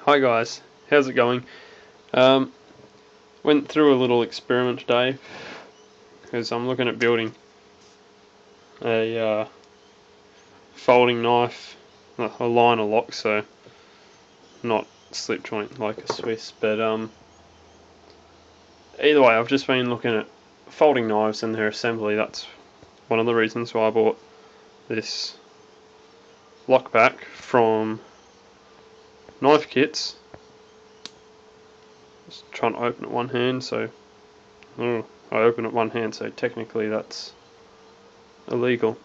Hi guys, how's it going? Went through a little experiment today because I'm looking at building a folding knife, a liner lock, so not slip joint like a Swiss, but either way, I've just been looking at folding knives and their assembly. That's one of the reasons why I bought this lockback from Knife Kits. Just trying to open it one hand, so I open it one hand, so technically that's illegal.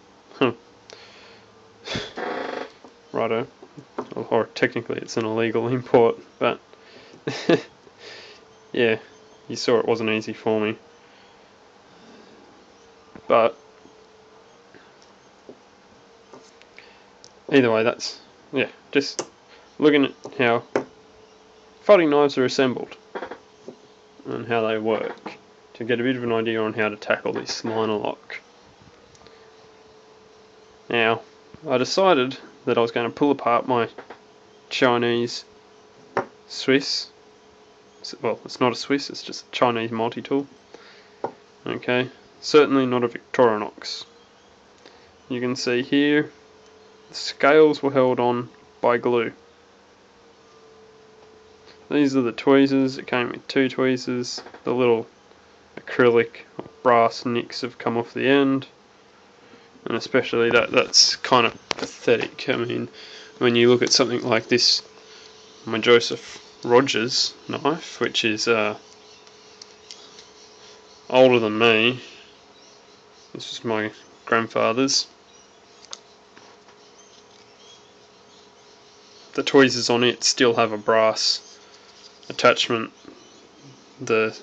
Righto. Or technically it's an illegal import, but yeah, you saw it wasn't easy for me. But either way, that's, yeah, just looking at how folding knives are assembled and how they work to get a bit of an idea on how to tackle this liner lock. Now, I decided that I was going to pull apart my Chinese Swiss. Well, it's not a Swiss, it's just a Chinese multi-tool. Okay, certainly not a Victorinox. You can see here, the scales were held on by glue. These are the tweezers. It came with two tweezers. The little acrylic or brass nicks have come off the end, and especially that's kind of pathetic. I mean, when you look at something like this, my Joseph Rogers knife, which is older than me. This is my grandfather's. The tweezers on it still have a brass attachment. The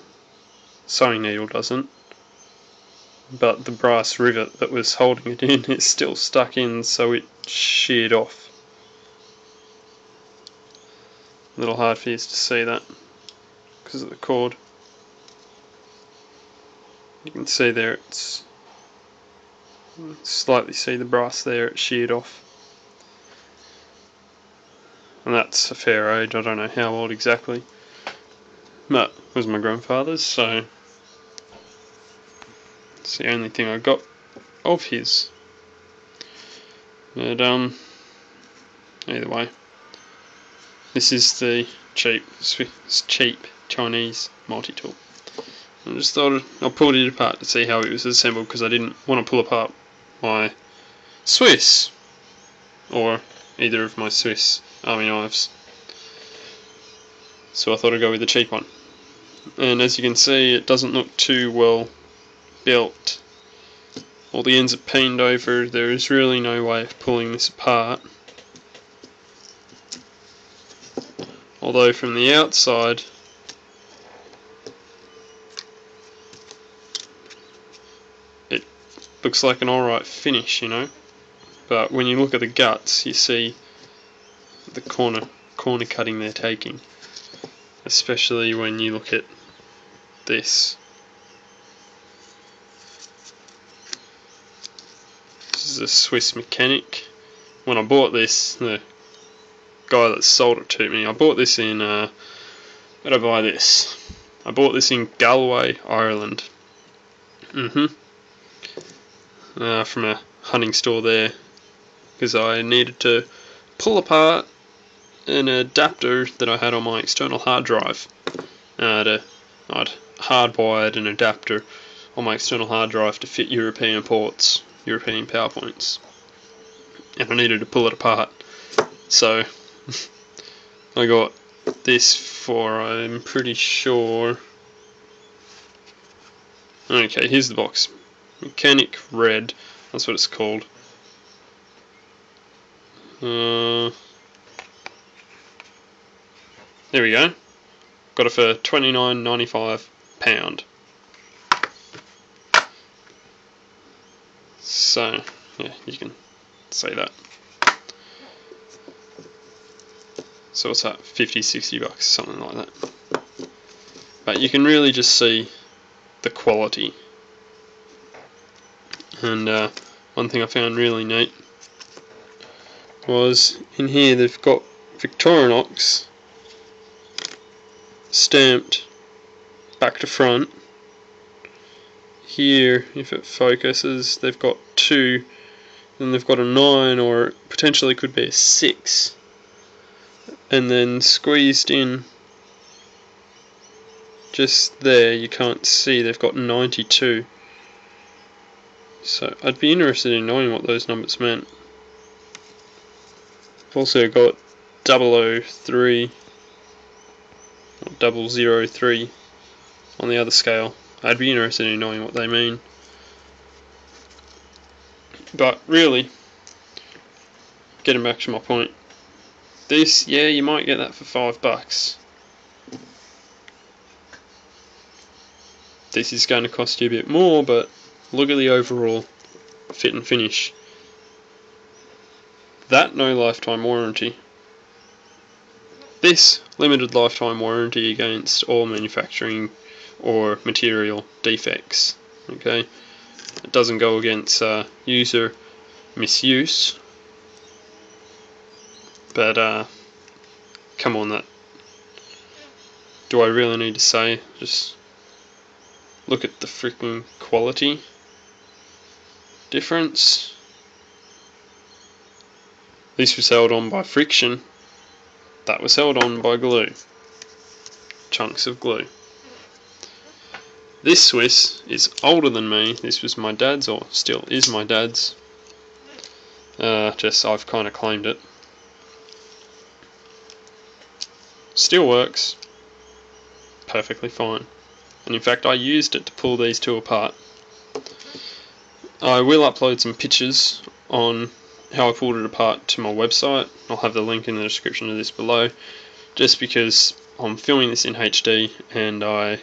sewing needle doesn't, but the brass rivet that was holding it in is still stuck in, so it sheared off. A little hard for you to see that because of the cord. You can see there, it's slightly see the brass there, it sheared off. And that's a fair age, I don't know how old exactly, but it was my grandfather's, so it's the only thing I got of his. But either way, this is the cheap Chinese multi-tool. I just thought I pulled it apart to see how it was assembled, because I didn't want to pull apart my Swiss, or either of my Swiss army knives. So I thought I'd go with the cheap one. And as you can see, it doesn't look too well built. All the ends are peened over. There is really no way of pulling this apart. Although from the outside, it looks like an alright finish, you know. But when you look at the guts, you see the corner cutting they're taking. Especially when you look at this. This is a Swiss mechanic. When I bought this, the guy that sold it to me, I bought this in, where did I buy this? I bought this in Galway, Ireland. From a hunting store there, because I needed to pull apart an adapter that I had on my external hard drive. I'd hardwired an adapter on my external hard drive to fit European ports, European PowerPoints, and I needed to pull it apart. So I got this for, I'm pretty sure, okay, here's the box. Mechanic Red, that's what it's called. There we go. Got it for £29.95. So, yeah, you can see that. So what's that? 50-60 bucks, something like that. But you can really just see the quality. And one thing I found really neat was in here they've got Victorinox stamped back to front. Here, if it focuses, they've got 2, then they've got a 9, or potentially could be a 6, and then squeezed in just there, you can't see, they've got 92. So I'd be interested in knowing what those numbers meant. I've also got 003 or 003 on the other scale. I'd be interested in knowing what they mean. But really, getting back to my point, this, yeah, you might get that for $5. This is going to cost you a bit more, but look at the overall fit and finish. That, no lifetime warranty. This, limited lifetime warranty against all manufacturing or material defects. Okay, it doesn't go against user misuse, but come on, that, do I really need to say? Just look at the freaking quality difference. This was held on by friction, that was held on by glue, chunks of glue. This Swiss is older than me. This was my dad's, or still is my dad's. Just I've kind of claimed it. Still works perfectly fine. And in fact, I used it to pull these two apart. I will upload some pictures on how I pulled it apart to my website. I'll have the link in the description of this below. Just because I'm filming this in HD and I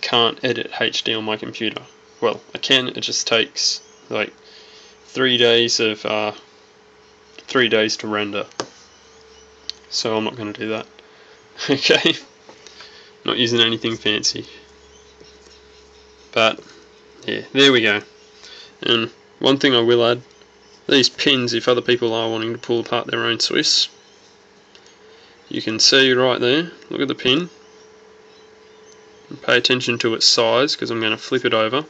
can't edit HD on my computer. Well, I can, it just takes like 3 days of 3 days to render. So I'm not going to do that. Okay, not using anything fancy. But yeah, there we go. And one thing I will add, these pins, if other people are wanting to pull apart their own Swiss, you can see right there, look at the pin. Pay attention to its size, because I'm going to flip it over.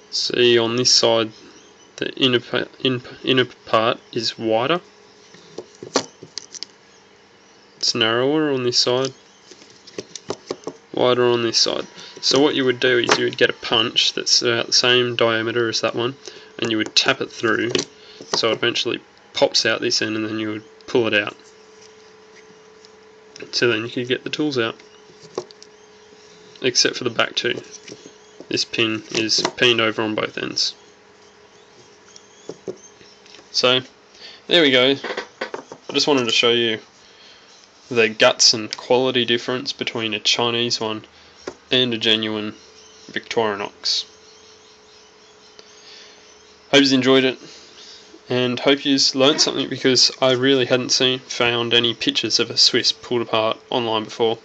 See, on this side the inner part is wider, it's narrower on this side, wider on this side. So what you would do is you would get a punch that's about the same diameter as that one, and you would tap it through so it eventually pops out this end, and then you would pull it out. So then you could get the tools out. Except for the back two. This pin is pinned over on both ends. So, there we go. I just wanted to show you the guts and quality difference between a Chinese one and a genuine Victorinox. Hope you enjoyed it, and hope you learnt something, because I really hadn't found any pictures of a Swiss pulled apart online before.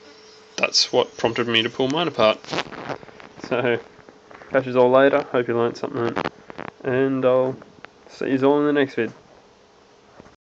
That's what prompted me to pull mine apart. So, catch you all later, hope you learnt something, and I'll see you all in the next vid.